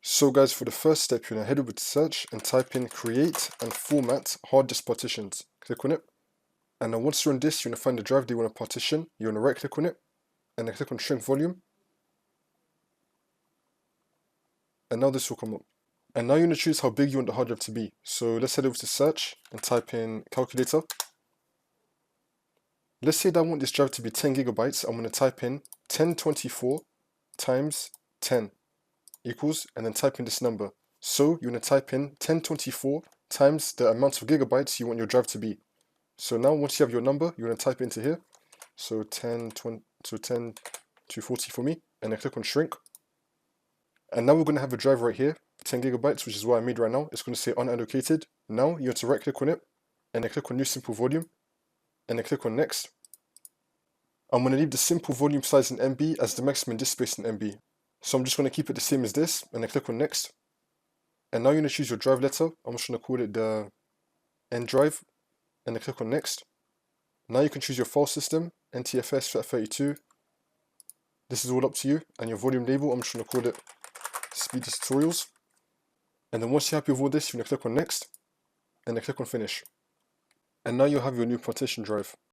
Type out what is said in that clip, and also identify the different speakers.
Speaker 1: So guys, for the first step, you're going to head over to search and type in create and format hard disk partitions. Click on it. And then once you're on this, you're going to find the drive that you want to partition. You're going to right click on it and then click on shrink volume. And now this will come up. And now you're going to choose how big you want the hard drive to be. So let's head over to search and type in calculator. Let's say that I want this drive to be 10 gigabytes. I'm going to type in 1024 times 10 equals, and then type in this number. So you're going to type in 1024 times the amount of gigabytes you want your drive to be. So now once you have your number, you're going to type it into here. So 10,240 for me, and then click on shrink. And now we're going to have a drive right here, 10 gigabytes, which is what I made right now. It's going to say unallocated. Now you have to right click on it, and then click on new simple volume, and then click on next. I'm going to leave the simple volume size in MB as the maximum disk space in MB. So I'm just going to keep it the same as this, and then click on next. And now you're going to choose your drive letter. I'm just going to call it the N drive, and then click on next. Now you can choose your file system, NTFS FAT32. This is all up to you. And your volume label, I'm just going to call it Speedy Tutorials. And then once you're happy with all this, you're going to click on next, and then click on finish. And now you'll have your new partition drive.